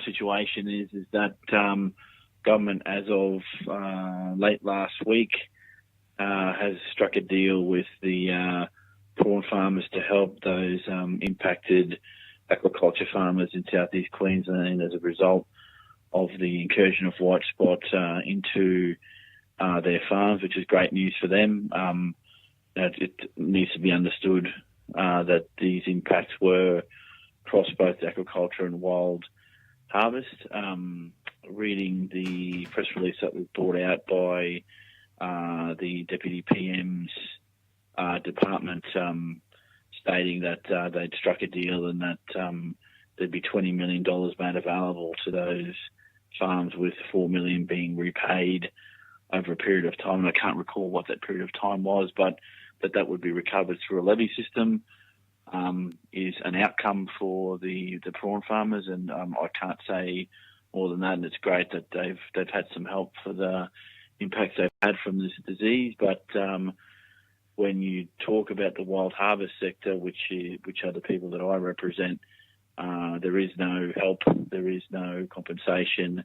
current situation is that government, as of late last week, has struck a deal with the prawn farmers to help those impacted aquaculture farmers in southeast Queensland as a result of the incursion of white spot into their farms, which is great news for them. It needs to be understood that these impacts were across both aquaculture and wild harvest. Reading the press release that was brought out by the Deputy PM's department, stating that they'd struck a deal and that there'd be $20 million made available to those farms, with $4 million being repaid over a period of time. And I can't recall what that period of time was, but that would be recovered through a levy system is an outcome for the prawn farmers, and I can't say more than that. And it's great that they've had some help for the impacts they've had from this disease. But when you talk about the wild harvest sector, which are the people that I represent, there is no help, there is no compensation.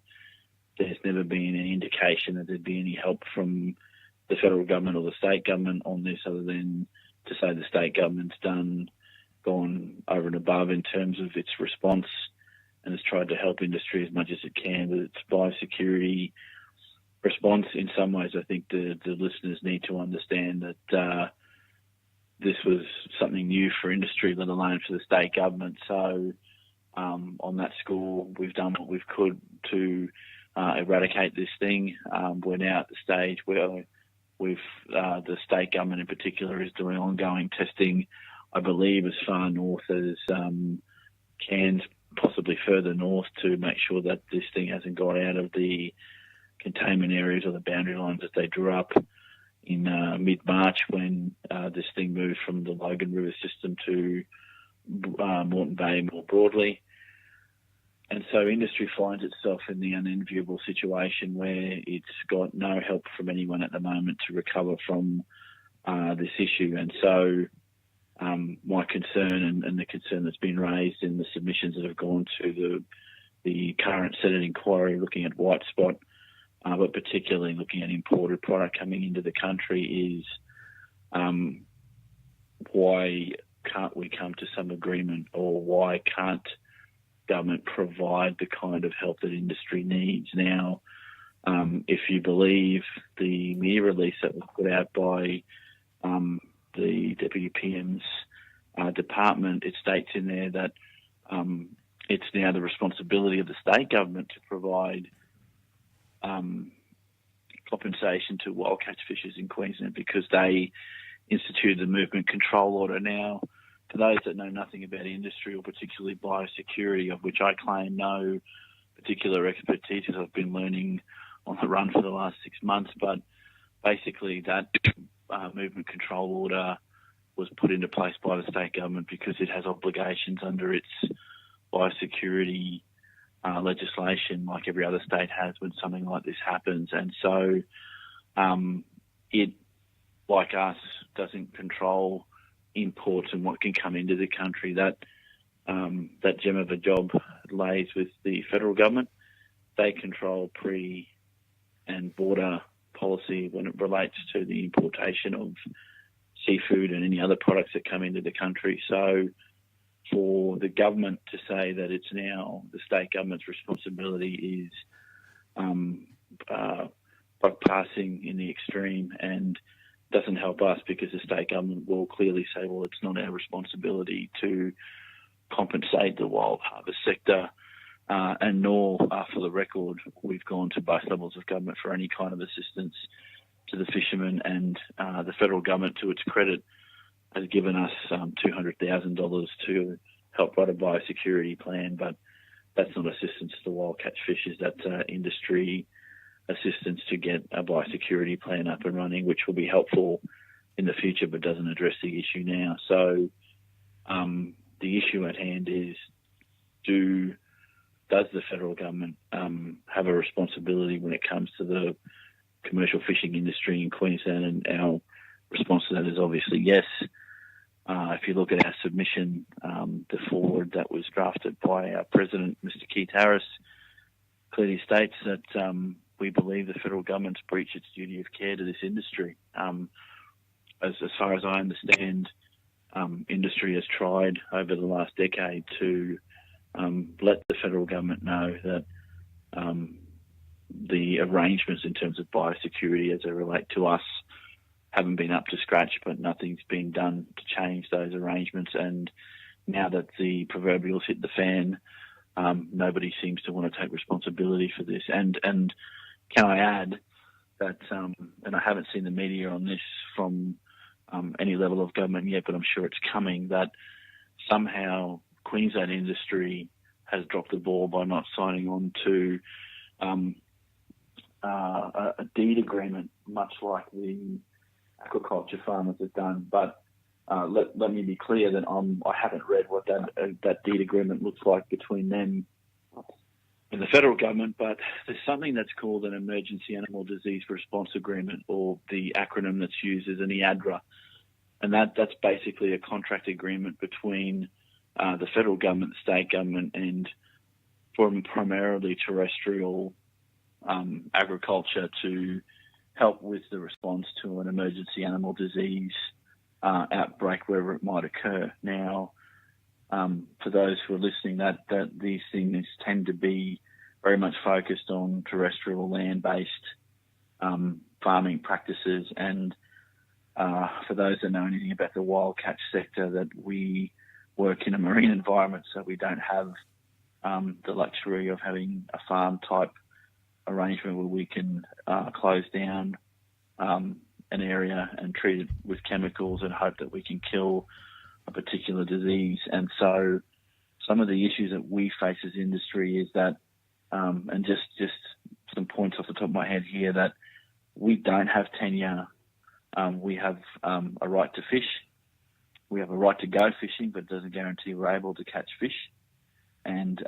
There's never been any indication that there'd be any help from the federal government or the state government on this, other than to say the state government's gone over and above in terms of its response and has tried to help industry as much as it can with its biosecurity response. In some ways, I think the listeners need to understand that this was something new for industry, let alone for the state government. So on that score, we've done what we've could to eradicate this thing. We're now at the stage where the state government in particular is doing ongoing testing, I believe, as far north as Cairns, possibly further north, to make sure that this thing hasn't got out of the containment areas or the boundary lines that they drew up in mid-March when this thing moved from the Logan River system to Moreton Bay more broadly. And so industry finds itself in the unenviable situation where it's got no help from anyone at the moment to recover from this issue. And so my concern and the concern that's been raised in the submissions that have gone to the current Senate inquiry looking at white spot, but particularly looking at imported product coming into the country, is why can't we come to some agreement, or why can't government provide the kind of help that industry needs now? If you believe the media release that was put out by the Deputy PM's department, it states in there that it's now the responsibility of the state government to provide compensation to wild catch fishers in Queensland, because they instituted the movement control order. Now, for those that know nothing about industry, or particularly biosecurity, of which I claim no particular expertise, as I've been learning on the run for the last 6 months, but basically that movement control order was put into place by the state government because it has obligations under its biosecurity legislation, like every other state has when something like this happens. And so it, like us, doesn't control imports and what can come into the country. That gem of a job lays with the federal government. They control pre and border policy when it relates to the importation of seafood and any other products that come into the country. So for the government to say that it's now the state government's responsibility is passing in the extreme, and doesn't help us, because the state government will clearly say, well, it's not our responsibility to compensate the wild harvest sector, and nor, for the record, we've gone to both levels of government for any kind of assistance to the fishermen, and the federal government, to its credit, has given us $200,000 to help write a biosecurity plan, but that's not assistance to the wild catch fishers. That's industry assistance to get a biosecurity plan up and running, which will be helpful in the future, but doesn't address the issue now. So the issue at hand is, does the federal government have a responsibility when it comes to the commercial fishing industry in Queensland? And our response to that is obviously yes. If you look at our submission, the forward that was drafted by our President, Mr. Keith Harris, clearly states that we believe the federal government's breached its duty of care to this industry. As far as I understand, industry has tried over the last decade to let the federal government know that the arrangements in terms of biosecurity as they relate to us haven't been up to scratch, but nothing's been done to change those arrangements. And now that the proverbials hit the fan, nobody seems to want to take responsibility for this. And can I add that, and I haven't seen the media on this from any level of government yet, but I'm sure it's coming, that somehow Queensland industry has dropped the ball by not signing on to a deed agreement, much like the aquaculture farmers have done. But let me be clear that I haven't read what that deed agreement looks like between them and the federal government, but there's something that's called an Emergency Animal Disease Response Agreement, or the acronym that's used is an EADRA. And that's basically a contract agreement between the federal government, the state government, and primarily terrestrial agriculture to help with the response to an emergency animal disease outbreak wherever it might occur. Now, for those who are listening, that these things tend to be very much focused on terrestrial land-based farming practices. And for those that know anything about the wild catch sector, that we work in a marine environment, so we don't have the luxury of having a farm type arrangement where we can close down an area and treat it with chemicals and hope that we can kill a particular disease. And so some of the issues that we face as industry is that, and just some points off the top of my head here, that we don't have tenure. We have a right to fish. We have a right to go fishing, but it doesn't guarantee we're able to catch fish. And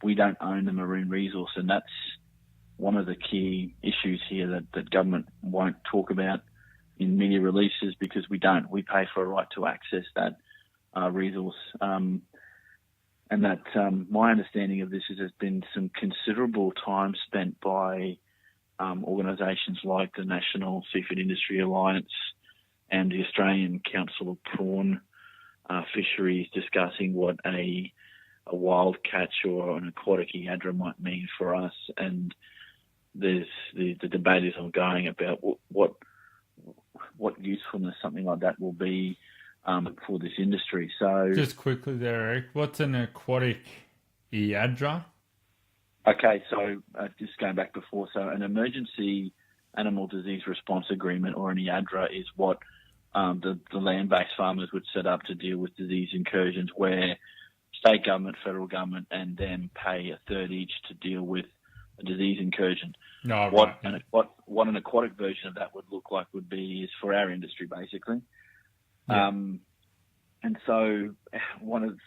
we don't own the marine resource, and that's one of the key issues here that government won't talk about in media releases, because we don't. We pay for a right to access that resource. And that my understanding of this is there's been some considerable time spent by organisations like the National Seafood Industry Alliance and the Australian Council of Prawn Fisheries discussing what a wild catch or an aquatic EADRA might mean for us. And there's the debate is ongoing about what usefulness something like that will be for this industry. So just quickly there, Eric, what's an aquatic EADRA? Okay, so just going back before, so an Emergency Animal Disease Response Agreement, or an EADRA, is what the land-based farmers would set up to deal with disease incursions, where state government, federal government, and them pay a third each to deal with a disease incursion. No, what right. What an aquatic version of that would look like is for our industry, basically. Yeah. And so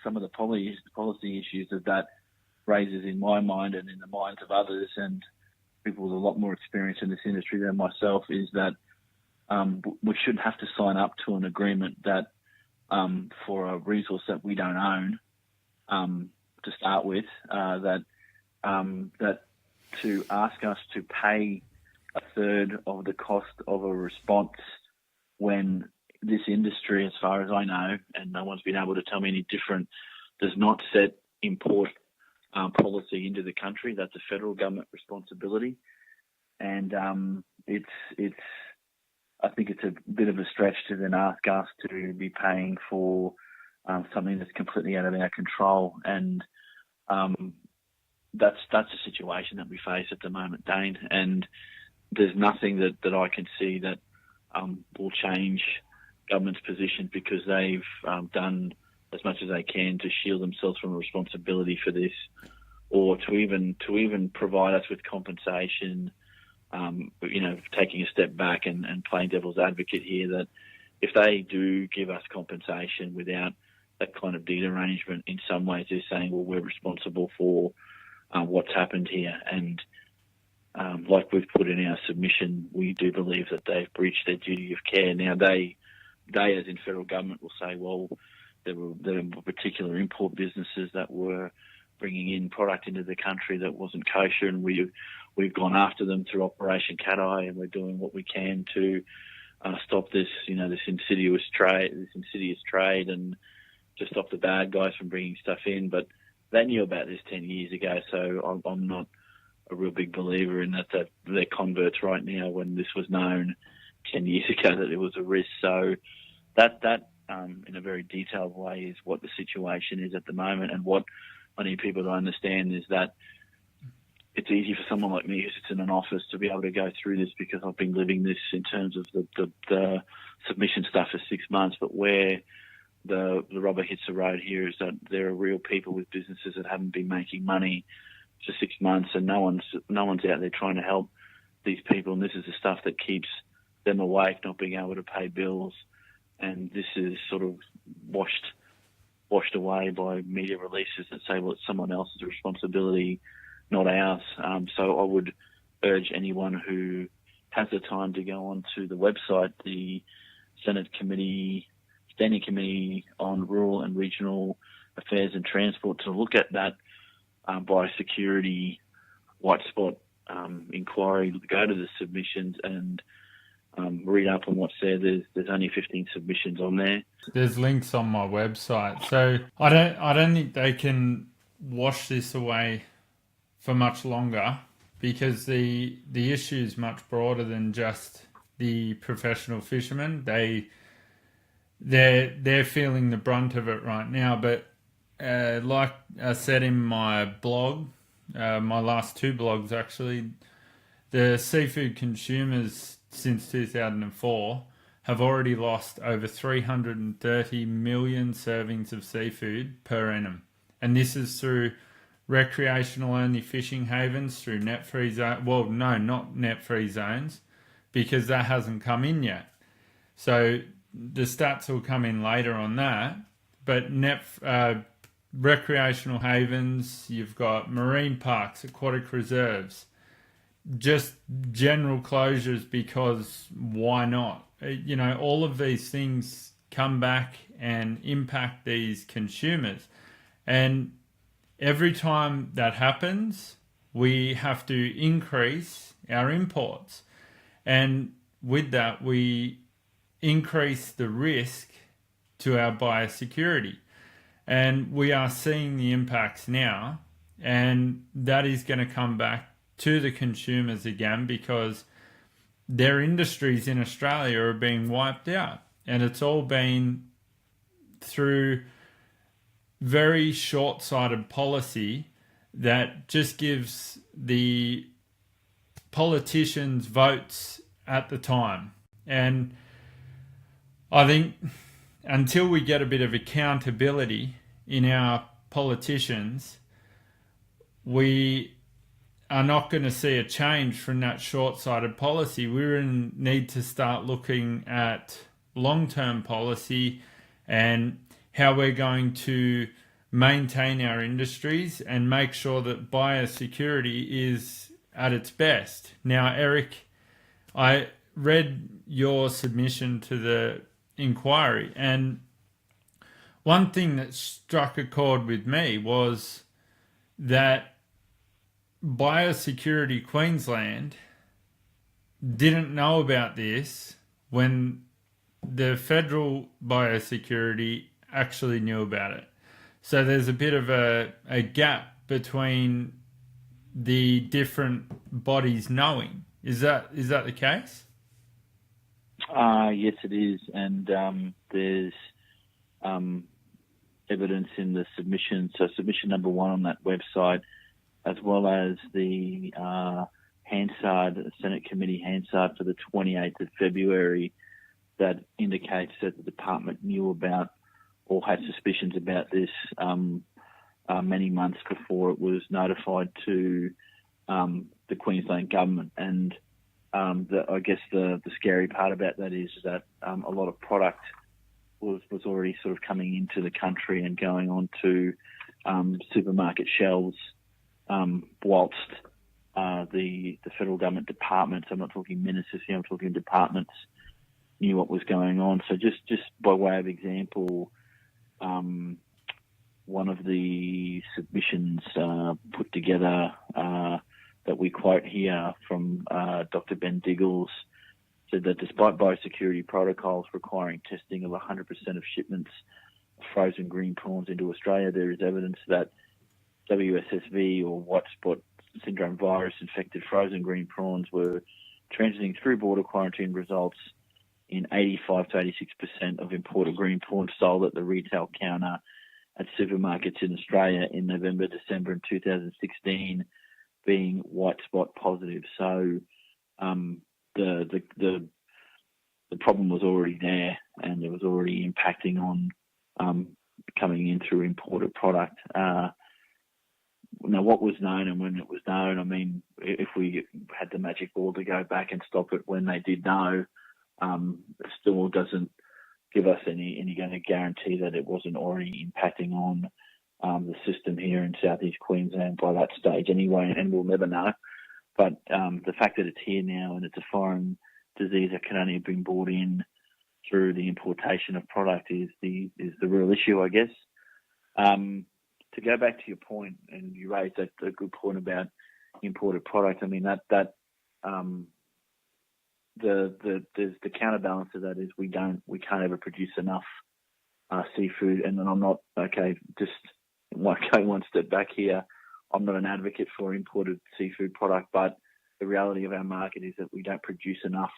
some of the policy issues that raises in my mind and in the minds of others and people with a lot more experience in this industry than myself is that we shouldn't have to sign up to an agreement that for a resource that we don't own to start with, that to ask us to pay a third of the cost of a response when this industry, as far as I know, and no one's been able to tell me any different, does not set import policy into the country. That's a federal government responsibility, and I think it's a bit of a stretch to then ask us to be paying for something that's completely out of our control, and that's the situation that we face at the moment, Dane. And there's nothing that I can see that will change government's position, because they've done as much as they can to shield themselves from responsibility for this, or to even provide us with compensation. Taking a step back and playing devil's advocate here, that if they do give us compensation without that kind of deed arrangement, in some ways they're saying, well, we're responsible for what's happened here. And like we've put in our submission, we do believe that they've breached their duty of care. Now, they they, as in federal government, will say, well, there were particular import businesses that were bringing in product into the country that wasn't kosher, and we've gone after them through Operation Cat Eye, and we're doing what we can to stop this, this insidious trade, and to stop the bad guys from bringing stuff in. But they knew about this 10 years ago, so I'm not a real big believer in that they're converts right now when this was known 10 years ago that it was a risk. So that in a very detailed way is what the situation is at the moment, and what I need people to understand is that it's easy for someone like me who sits in an office to be able to go through this because I've been living this in terms of the submission stuff for 6 months, but where the rubber hits the road here is that there are real people with businesses that haven't been making money for 6 months, and no one's out there trying to help these people, and this is the stuff that keeps them awake, not being able to pay bills, and this is sort of washed away by media releases that say, well, it's someone else's responsibility, not ours. So I would urge anyone who has the time to go onto the website, the Senate Standing Committee on Rural and Regional Affairs and Transport, to look at that biosecurity white spot inquiry, go to the submissions and read up on what's there. There's only 15 submissions on there. There's links on my website, so I don't think they can wash this away for much longer, because the issue is much broader than just the professional fishermen. They're feeling the brunt of it right now. But like I said in my blog, my last 2 blogs actually, the seafood consumers since 2004 have already lost over 330 million servings of seafood per annum. And this is through recreational only fishing havens, through net-free zones. Well, no, not net-free zones, because that hasn't come in yet. So the stats will come in later on that. But recreational havens, you've got marine parks, aquatic reserves, just general closures because why not? All of these things come back and impact these consumers. And every time that happens, we have to increase our imports. And with that, we increase the risk to our biosecurity. And we are seeing the impacts now, and that is going to come back to the consumers again, because their industries in Australia are being wiped out. And it's all been through very short-sighted policy that just gives the politicians votes at the time. And I think until we get a bit of accountability in our politicians, we are not going to see a change from that short-sighted policy. We really need to start looking at long-term policy and how we're going to maintain our industries and make sure that biosecurity is at its best. Now, Eric, I read your submission to the inquiry, and one thing that struck a chord with me was that Biosecurity Queensland didn't know about this when the federal biosecurity actually knew about it. So there's a bit of a gap between the different bodies knowing. Is that the case? Yes, it is, and there's evidence in the submission. So submission number 1 on that website, as well as the Hansard, Senate Committee Hansard for the 28th of February, that indicates that the department knew about or had suspicions about this many months before it was notified to the Queensland government. And I guess the scary part about that is that a lot of product was already sort of coming into the country and going on to supermarket shelves, whilst the federal government departments, I'm not talking ministers here, I'm talking departments, knew what was going on. So just by way of example, one of the submissions put together that we quote here from Dr. Ben Diggles said that despite biosecurity protocols requiring testing of 100% of shipments of frozen green prawns into Australia, there is evidence that WSSV or white spot syndrome virus infected frozen green prawns were transiting through border quarantine results in 85 to 86% of imported green prawns sold at the retail counter at supermarkets in Australia in November, December in 2016 being white spot positive. So the problem was already there, and it was already impacting on coming in through imported product. Now, what was known and when it was known, I mean, if we had the magic ball to go back and stop it when they did know, it still doesn't give us any kind of guarantee that it wasn't already impacting on the system here in southeast Queensland by that stage anyway, and we'll never know. But the fact that it's here now and it's a foreign disease that can only have been brought in through the importation of product is the real issue, I guess. To go back to your point, and you raised a good point about imported product. I mean there's the counterbalance to that is we can't ever produce enough seafood. And then I'm not just going one step back here. I'm not an advocate for imported seafood product, but the reality of our market is that we don't produce enough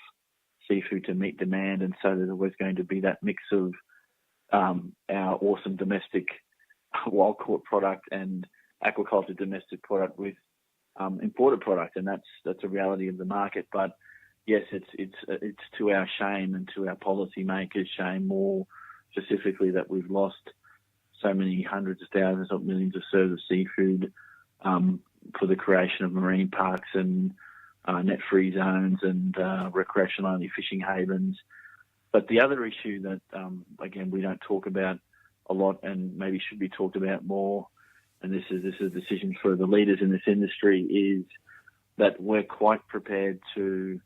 seafood to meet demand, and so there's always going to be that mix of our awesome domestic wild caught product and aquaculture domestic product with imported product, and that's a reality of the market. But yes, it's to our shame and to our policymakers' shame more specifically that we've lost so many hundreds of thousands of millions of serves of seafood for the creation of marine parks and net-free zones and recreational-only fishing havens. But the other issue that, again, we don't talk about a lot and maybe should be talked about more, and this is a decision for the leaders in this industry, is that we're quite prepared to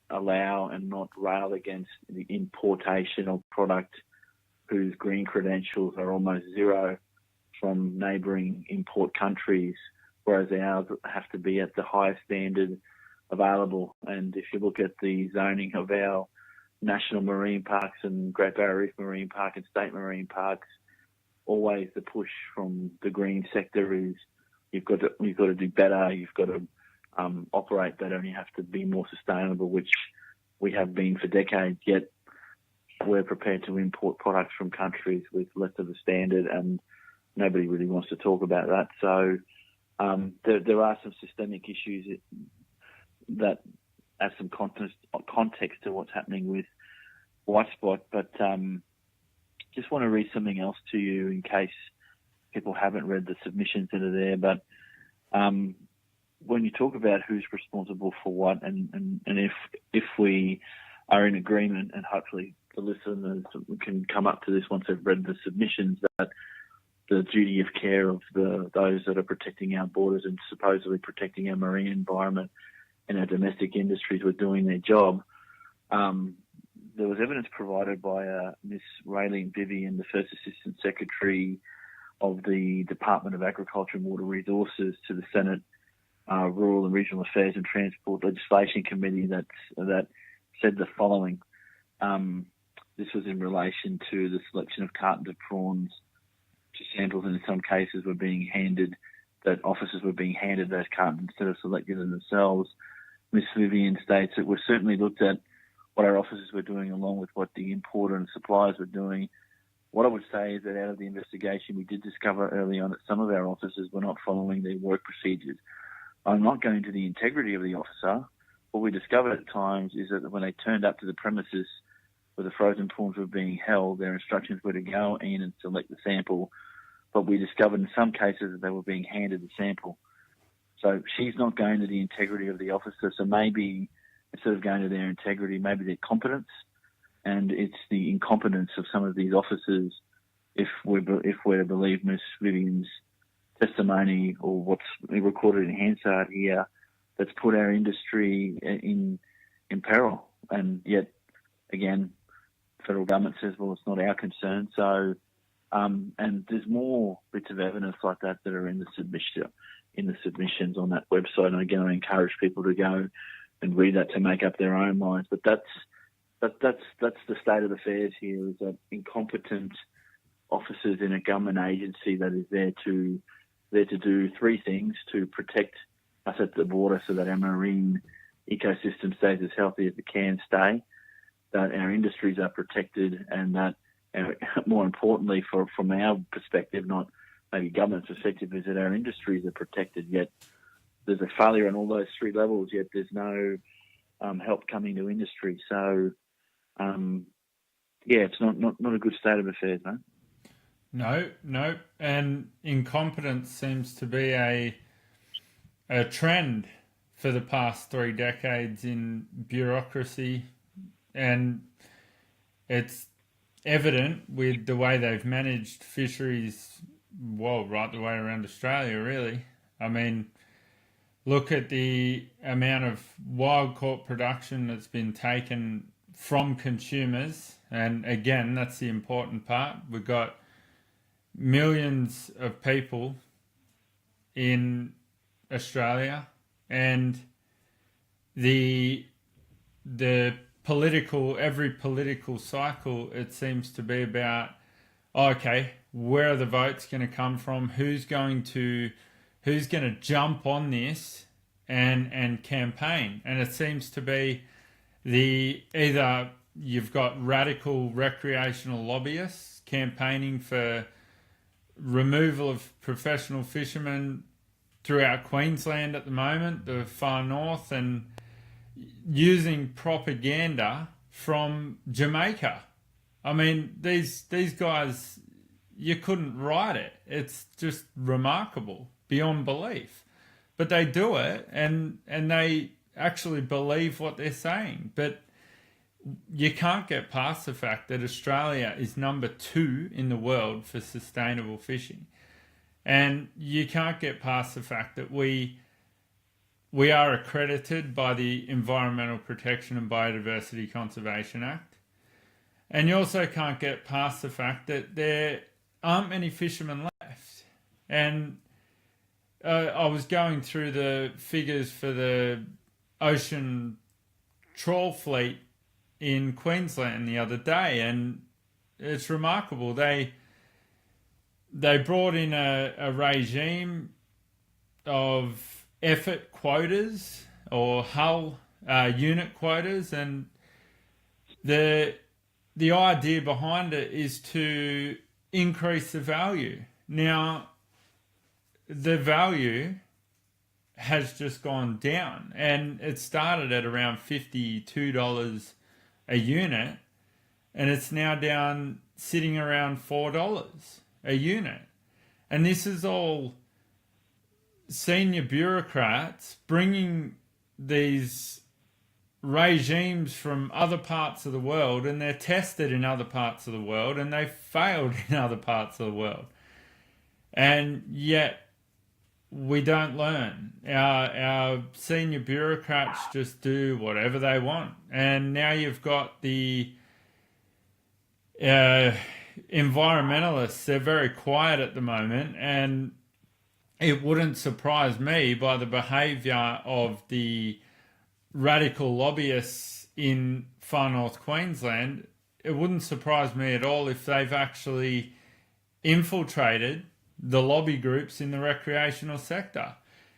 allow and not rail against the importation of product whose green credentials are almost zero from neighbouring import countries, whereas ours have to be at the highest standard available. And if you look at the zoning of our national marine parks and Great Barrier Reef Marine Park and state marine parks, always the push from the green sector is you've got to do better, you've got to operate better, and you have to be more sustainable, which we have been for decades. Yet we're prepared to import products from countries with less of a standard, and nobody really wants to talk about that. So there are some systemic issues that add some context to what's happening with white spot. But just want to read something else to you in case people haven't read the submissions that are there. But when you talk about who's responsible for what, and if we are in agreement, and hopefully the listeners can come up to this once they've read the submissions, that the duty of care of those that are protecting our borders and supposedly protecting our marine environment and our domestic industries were doing their job. There was evidence provided by Miss Raylene Vivian, the First Assistant Secretary of the Department of Agriculture and Water Resources, to the Senate Rural and Regional Affairs and Transport Legislation Committee that said the following. This was in relation to the selection of cartons of prawns to samples, and in some cases officers were being handed those cartons instead of selecting them themselves. Ms. Vivian states that we've certainly looked at what our officers were doing along with what the importer and suppliers were doing. What I would say is that out of the investigation, we did discover early on that some of our officers were not following their work procedures. I'm not going to the integrity of the officer. What we discovered at times is that when they turned up to the premises where the frozen prawns were being held, their instructions were to go in and select the sample. But we discovered in some cases that they were being handed the sample. So she's not going to the integrity of the officer. So maybe instead of going to their integrity, maybe their competence, and it's the incompetence of some of these officers, if we're to believe Ms. Vivian's testimony or what's recorded in Hansard here, that's put our industry in peril. And yet again, federal government says, well, it's not our concern. So, and there's more bits of evidence like that are in the submissions on that website. And again, I encourage people to go and read that to make up their own minds. But that's the state of affairs here, is that incompetent officers in a government agency that is there to do three things: to protect us at the border so that our marine ecosystem stays as healthy as it can stay, that our industries are protected, and that, more importantly, from our perspective, not maybe government's perspective, is that our industries are protected. Yet there's a failure on all those three levels, yet there's no help coming to industry. So, it's not a good state of affairs, mate. No. And incompetence seems to be a trend for the past 3 decades in bureaucracy, and it's evident with the way they've managed fisheries, well, right the way around Australia, really. I mean, look at the amount of wild caught production that's been taken from consumers, and again, that's the important part. We've got millions of people in Australia, and every political cycle, it seems to be about, okay, where are the votes going to come from? Who's going to jump on this and campaign? And it seems to be either you've got radical recreational lobbyists campaigning for removal of professional fishermen throughout Queensland at the moment, the far north, and using propaganda from Jamaica. I mean, these guys, you couldn't write it. It's just remarkable, beyond belief. But they do it, and they actually believe what they're saying. But you can't get past the fact that Australia is number 2 in the world for sustainable fishing. And you can't get past the fact that we are accredited by the Environmental Protection and Biodiversity Conservation Act. And you also can't get past the fact that there aren't many fishermen left. And I was going through the figures for the ocean trawl fleet in Queensland the other day, and it's remarkable. They brought in a regime of effort quotas or hull unit quotas, and the idea behind it is to increase the value. Now, the value has just gone down, and it started at around $52 a unit, and it's now down, sitting around $4 a unit. And this is all senior bureaucrats bringing these regimes from other parts of the world, and they're tested in other parts of the world, and they failed in other parts of the world. And yet we don't learn. Our senior bureaucrats just do whatever they want. And now you've got the environmentalists. They're very quiet at the moment, and it wouldn't surprise me by the behaviour of the radical lobbyists in far north Queensland. It wouldn't surprise me at all if they've actually infiltrated the lobby groups in the recreational sector.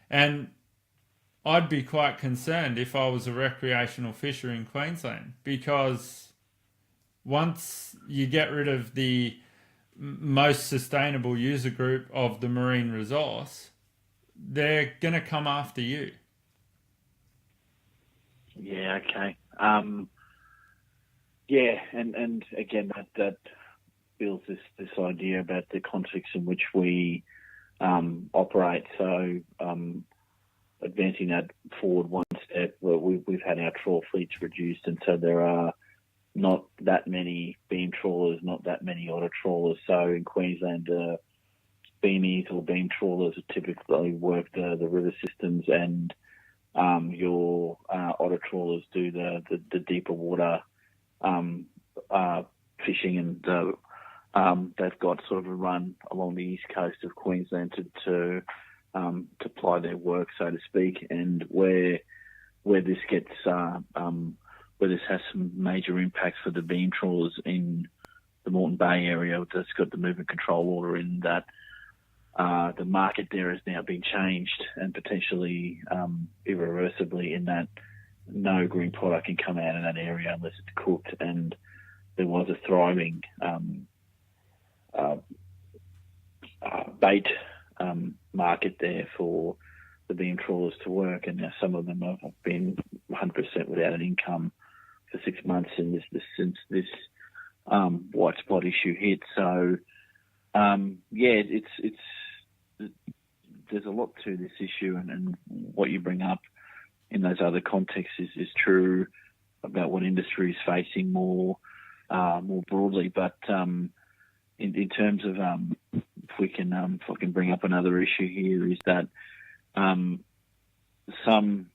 And I'd be quite concerned if I was a recreational fisher in Queensland, because once you get rid of the most sustainable user group of the marine resource, they're going to come after you. Yeah, okay. And again, that builds this idea about the context in which we operate. So advancing that forward one step, we've had our trawl fleets reduced, and so there are not that many beam trawlers, not that many otter trawlers. So in Queensland, beamies or beam trawlers typically work the river systems, and your otter trawlers do the deeper water fishing, and they've got sort of a run along the east coast of Queensland to ply their work, so to speak, and where this gets where this has some major impacts for the beam trawlers in the Moreton Bay area that's got the movement control order, in that the market there has now been changed and potentially irreversibly, in that no green product can come out in that area unless it's cooked. And there was a thriving bait market there for the beam trawlers to work, and now some of them have been 100% without an income for 6 months since this white spot issue hit. So it's there's a lot to this issue, and what you bring up in those other contexts is true about what industry is facing more broadly. But in terms of if I can bring up another issue here, is that some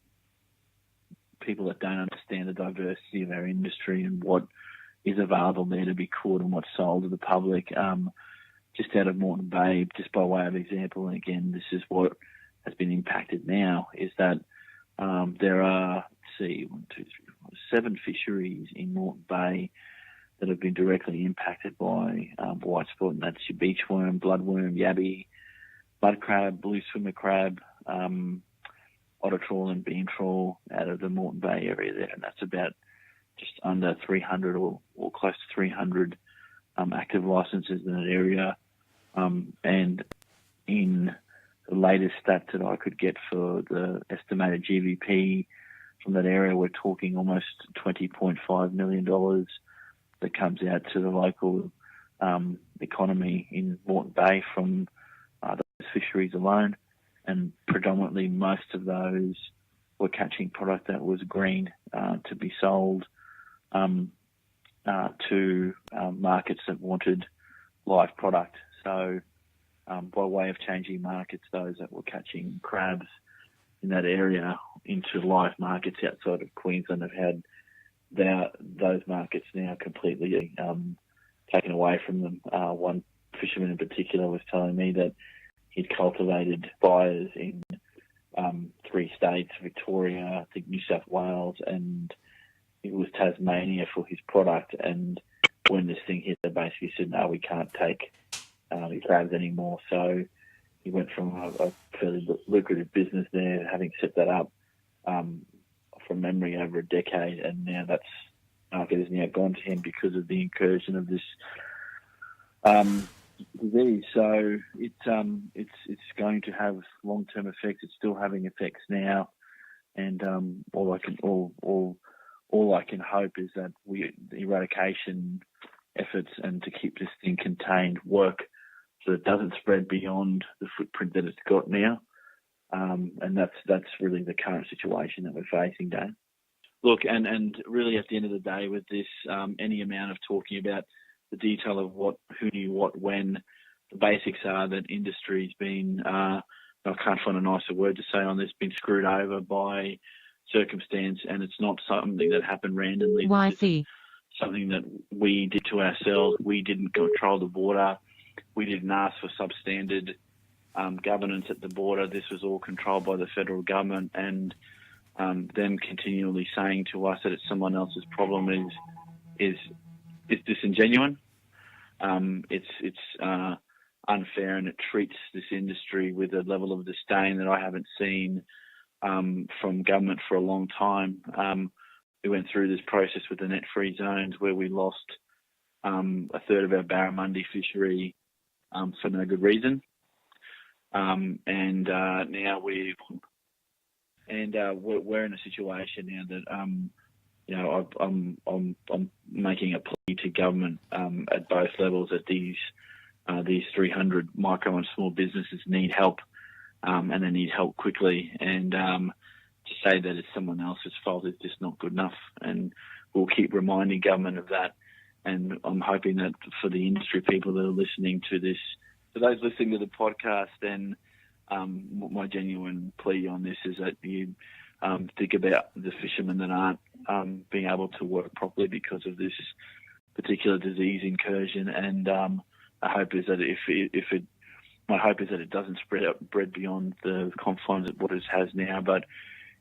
people that don't understand the diversity of our industry and what is available there to be caught and what's sold to the public, just out of Moreton Bay, just by way of example, and again, this is what has been impacted now, is that there are, 7 fisheries in Moreton Bay that have been directly impacted by white spot, and that's your beachworm, bloodworm, yabby, mud crab, blue swimmer crab, otter trawl and beam trawl out of the Moreton Bay area there, and that's about just under 300 or close to 300 active licenses in that area. And in the latest stats that I could get for the estimated GVP from that area, we're talking almost $20.5 million that comes out to the local economy in Moreton Bay from those fisheries alone. And predominantly most of those were catching product that was green to be sold to markets that wanted live product. So by way of changing markets, those that were catching crabs in that area into live markets outside of Queensland have had those markets now completely taken away from them. One fisherman in particular was telling me that he'd cultivated buyers in 3 states, Victoria, I think New South Wales, and it was Tasmania for his product. And when this thing hit, they basically said, no, we can't take the crabs anymore. So he went from a fairly lucrative business there, having set that up from memory over a decade, and now that market is now gone to him because of the incursion of this disease. So it's going to have long-term effects. It's still having effects now, and all I can hope is that the eradication efforts and to keep this thing contained work so it doesn't spread beyond the footprint that it's got now. And that's really the current situation that we're facing, Dan. Look, and really at the end of the day with this, any amount of talking about the detail of what, who knew what, when, the basics are that industry's been, I can't find a nicer word to say on this, been screwed over by circumstance, and it's not something that happened randomly. YC. Something that we did to ourselves. We didn't control the border. We didn't ask for substandard governance at the border. This was all controlled by the federal government, and them continually saying to us that it's someone else's problem is disingenuous. It's unfair, and it treats this industry with a level of disdain that I haven't seen from government for a long time. We went through this process with the net-free zones where we lost a third of our barramundi fishery for no good reason. And now we're in a situation now that I'm making a plea to government at both levels that these 300 micro and small businesses need help, and they need help quickly. And to say that it's someone else's fault is just not good enough. And we'll keep reminding government of that. And I'm hoping that for the industry people that are listening to this, for those listening to the podcast, then my genuine plea on this is that you think about the fishermen that aren't being able to work properly because of this particular disease incursion. And my hope is that it doesn't spread beyond the confines of what it has now. But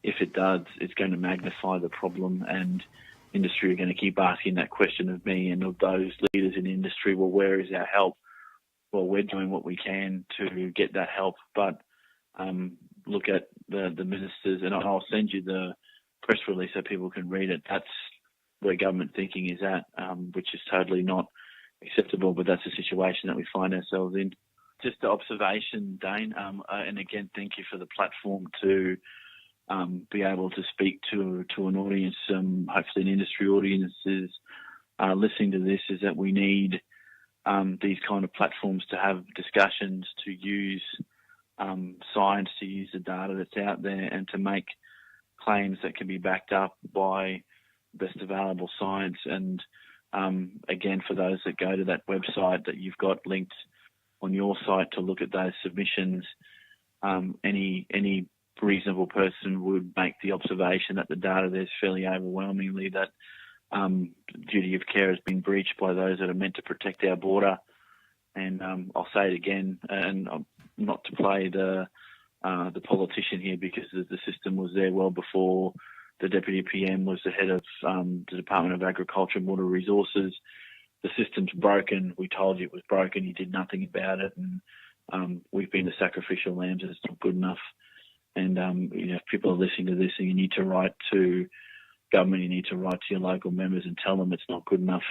if it does, it's going to magnify the problem, and industry are going to keep asking that question of me and of those leaders in industry. Well, where is our help? Well, we're doing what we can to get that help, but look at the ministers, and I'll send you the press release so people can read it. That's where government thinking is at, which is totally not acceptable, but that's the situation that we find ourselves in. Just the observation, Dane, and again, thank you for the platform to be able to speak to an audience, hopefully an industry audience is listening to this, is that we need these kind of platforms to have discussions, to use science, to use the data that's out there, and to make claims that can be backed up by best available science. And again, for those that go to that website that you've got linked on your site to look at those submissions, any reasonable person would make the observation that the data there's fairly overwhelmingly that duty of care has been breached by those that are meant to protect our border. And I'll say it again, and not to play the politician here, because the system was there well before the Deputy PM was the head of the Department of Agriculture and Water Resources. The system's broken. We told you it was broken. You did nothing about it, and we've been the sacrificial lambs, and it's not good enough. And if people are listening to this, and you need to write to government, you need to write to your local members and tell them it's not good enough,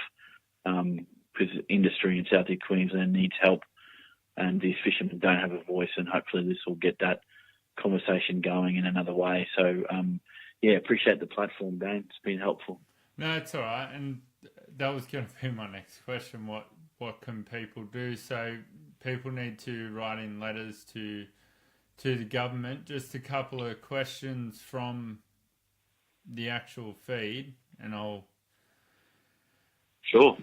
because industry in South East Queensland needs help, and these fishermen don't have a voice. And hopefully this will get that conversation going in another way. So appreciate the platform, Dan. It's been helpful. No, it's all right. And that was going to be my next question. What can people do? So people need to write in letters to the government. Just a couple of questions from the actual feed, and I'll... Sure.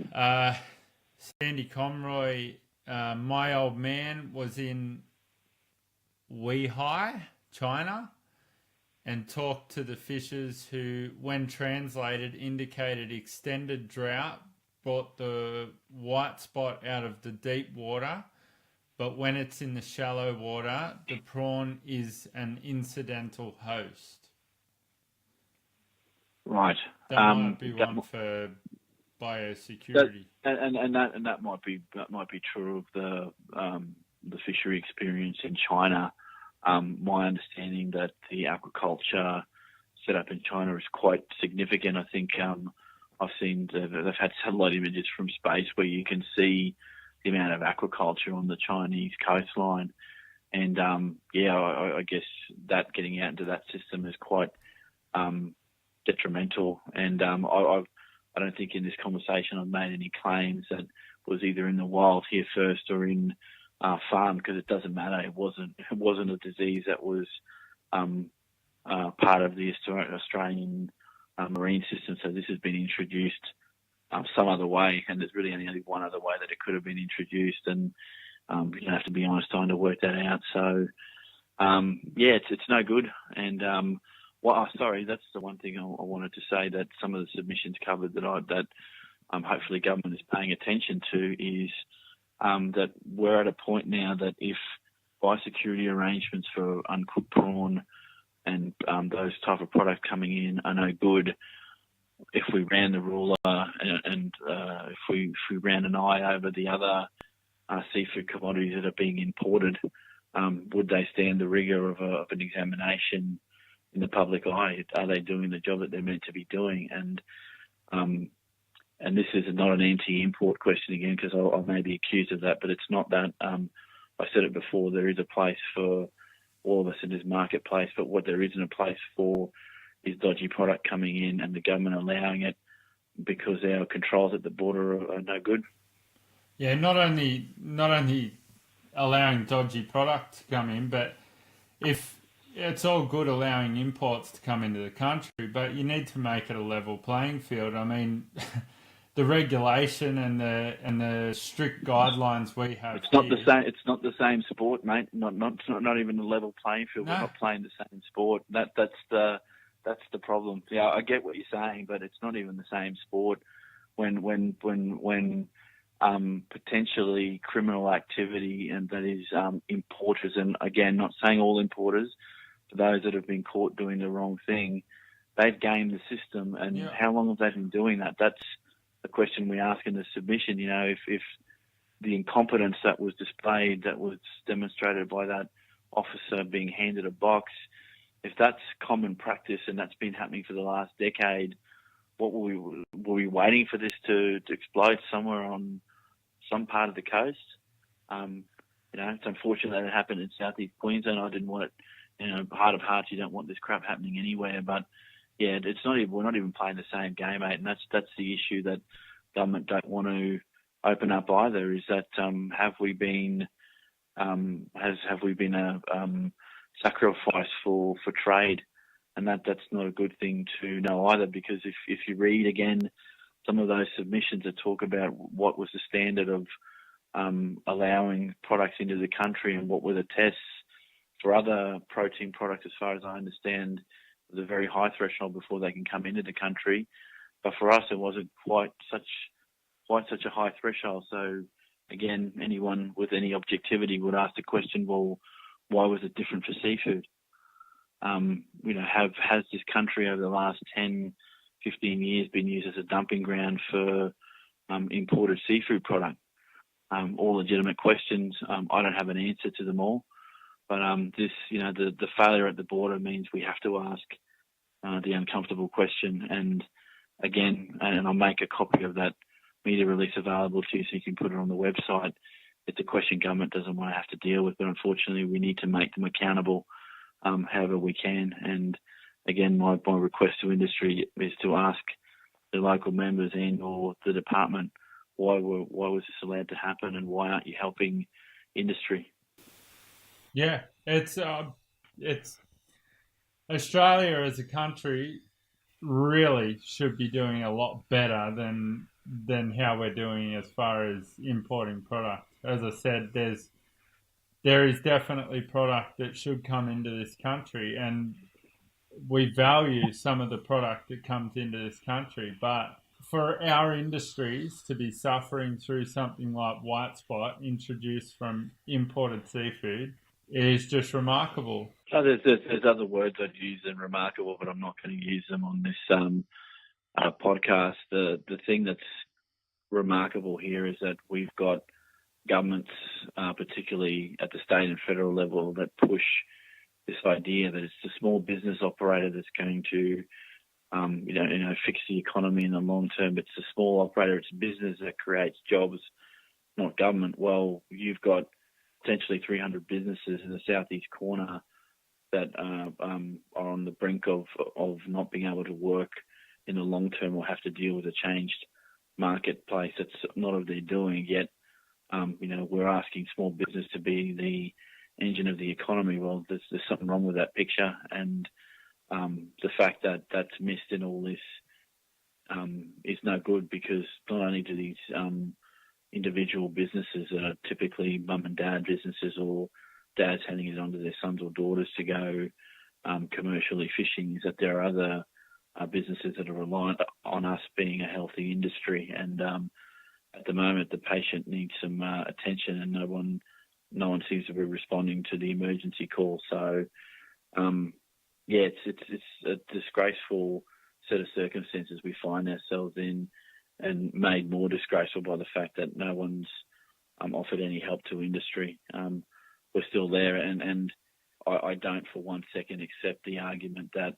Sandy Conroy, my old man was in Weihai, China, and talked to the fishers who, when translated, indicated extended drought brought the white spot out of the deep water, but when it's in the shallow water, the prawn is an incidental host. Right. That might be one for biosecurity. That might be true of the fishery experience in China. My understanding that the aquaculture set up in China is quite significant. I think I've seen they've had satellite images from space where you can see the amount of aquaculture on the Chinese coastline, and I guess that getting out into that system is quite detrimental. And I don't think in this conversation I've made any claims that was either in the wild here first or in farm, because it doesn't matter. It wasn't a disease that was part of the Australian marine system. So this has been introduced some other way, and there's really only one other way that it could have been introduced, and you have to be honest trying to work that out. So it's no good. And sorry, that's the one thing I wanted to say, that some of the submissions covered that hopefully government is paying attention to is that we're at a point now that if biosecurity arrangements for uncooked prawn and those type of products coming in are no good, if we ran the ruler and if we ran an eye over the other seafood commodities that are being imported, would they stand the rigour of an examination in the public eye? Are they doing the job that they're meant to be doing? And this is not an anti-import question again, because I may be accused of that, but it's not that. I said it before, there is a place for all of us in this marketplace, but what there isn't a place for is dodgy product coming in and the government allowing it because our controls at the border are no good. Yeah, not only allowing dodgy product to come in, but if it's all good allowing imports to come into the country, but you need to make it a level playing field. I mean, the regulation and the strict guidelines we have. It's not the same. It's not the same sport, mate. Not even a level playing field. No. We're not playing the same sport. That's the That's the problem. Yeah, I get what you're saying, but it's not even the same sport when potentially criminal activity and that is importers, and again, not saying all importers, but those that have been caught doing the wrong thing, they've gamed the system. And how long have they been doing that? That's the question we ask in the submission. You know, if the incompetence that was displayed, that was demonstrated by that officer being handed a box, if that's common practice and that's been happening for the last decade, what were we waiting for this to explode somewhere on some part of the coast? You know, it's unfortunate that it happened in southeast Queensland. I didn't want it. You know, heart of hearts, you don't want this crap happening anywhere. But yeah, we're not even playing the same game, mate. And that's the issue that government don't want to open up either. Is that have we been a sacrifice for trade? And that's not a good thing to know either, because if you read again some of those submissions that talk about what was the standard of allowing products into the country and what were the tests for other protein products, as far as I understand, was a very high threshold before they can come into the country. But for us, it wasn't quite such a high threshold. So again, anyone with any objectivity would ask the question, well, why was it different for seafood? You know, has this country over the last 10, 15 years been used as a dumping ground for imported seafood product? All legitimate questions. I don't have an answer to them all. But this, you know, the failure at the border means we have to ask the uncomfortable question. And again, and I'll make a copy of that media release available to you so you can put it on the website. It's a question government doesn't want to have to deal with, but unfortunately we need to make them accountable however we can. And again, my request to industry is to ask the local members and or the department, why was this allowed to happen, and why aren't you helping industry? Yeah, it's Australia as a country really should be doing a lot better than how we're doing as far as importing product. As I said, there is definitely product that should come into this country, and we value some of the product that comes into this country. But for our industries to be suffering through something like white spot introduced from imported seafood is just remarkable. Oh, there's other words I'd use than remarkable, but I'm not going to use them on this podcast. The thing that's remarkable here is that we've got governments, particularly at the state and federal level, that push this idea that it's the small business operator that's going to, fix the economy in the long term. It's the small operator, it's business that creates jobs, not government. Well, you've got potentially 300 businesses in the southeast corner that are on the brink of not being able to work in the long term or have to deal with a changed marketplace. That's not of their doing yet. We're asking small business to be the engine of the economy. Well, there's something wrong with that picture, and the fact that that's missed in all this is no good, because not only do these individual businesses that are typically mum and dad businesses, or dads handing it on to their sons or daughters to go commercially fishing, is that there are other businesses that are reliant on us being a healthy industry. And at the moment, the patient needs some attention, and no one seems to be responding to the emergency call. So, it's a disgraceful set of circumstances we find ourselves in, and made more disgraceful by the fact that no one's offered any help to industry. We're still there, and I don't for 1 second accept the argument that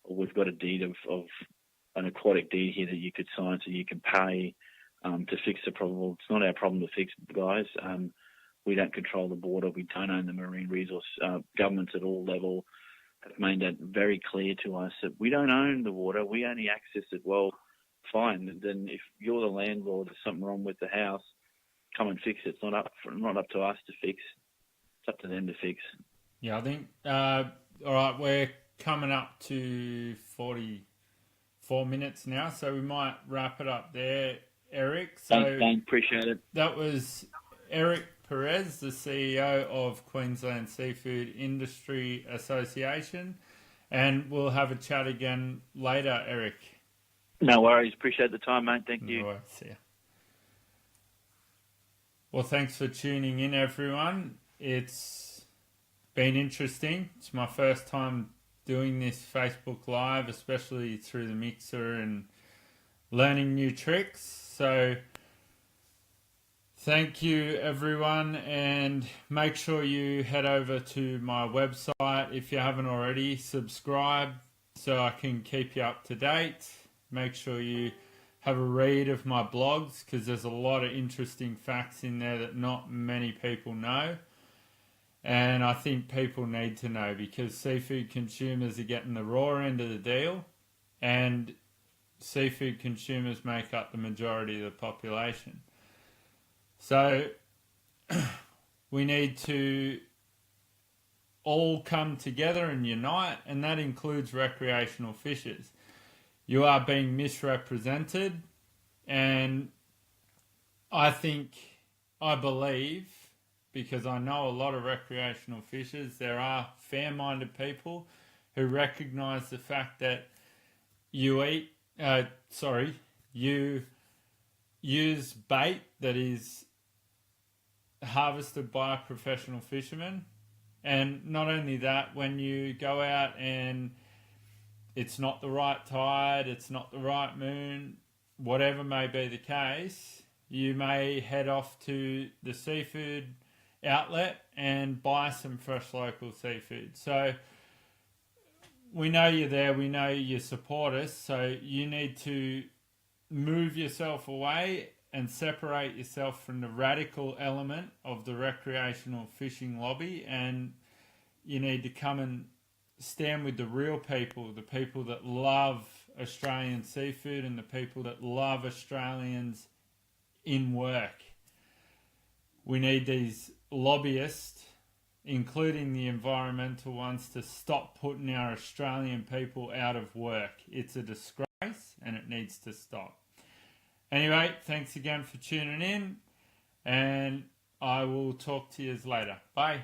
we've got a deed of an aquatic deed here that you could sign so you can pay to fix the problem. It's not our problem to fix, guys. We don't control the border. We don't own the marine resource. Governments at all level have made that very clear to us, that we don't own the water. We only access it. Well, fine. Then if you're the landlord, there's something wrong with the house, come and fix it. It's not up to us to fix. It's up to them to fix. Yeah, I think, all right, we're coming up to 44 minutes now, so we might wrap it up there, Eric. So Thanks, appreciate it. That was Eric Perez, the CEO of Queensland Seafood Industry Association. And we'll have a chat again later, Eric. No worries. Appreciate the time, mate. Thank you. All right, see ya. Well, thanks for tuning in, everyone. It's been interesting. It's my first time doing this Facebook Live, especially through the mixer and learning new tricks. So thank you, everyone, and make sure you head over to my website if you haven't already. Subscribe so I can keep you up to date. Make sure you have a read of my blogs, because there's a lot of interesting facts in there that not many people know. And I think people need to know, because seafood consumers are getting the raw end of the deal, and seafood consumers make up the majority of the population. So we need to all come together and unite, and that includes recreational fishers. You are being misrepresented, and I believe, because I know a lot of recreational fishers, there are fair-minded people who recognise the fact that you use bait that is harvested by a professional fisherman. And not only that, when you go out and it's not the right tide, it's not the right moon, whatever may be the case, you may head off to the seafood outlet and buy some fresh local seafood. So we know you're there, we know you support us, so you need to move yourself away and separate yourself from the radical element of the recreational fishing lobby, and you need to come and stand with the real people, the people that love Australian seafood and the people that love Australians in work. We need these lobbyists, including the environmental ones, to stop putting our Australian people out of work. It's a disgrace and it needs to stop. Anyway, thanks again for tuning in, and I will talk to you later. Bye.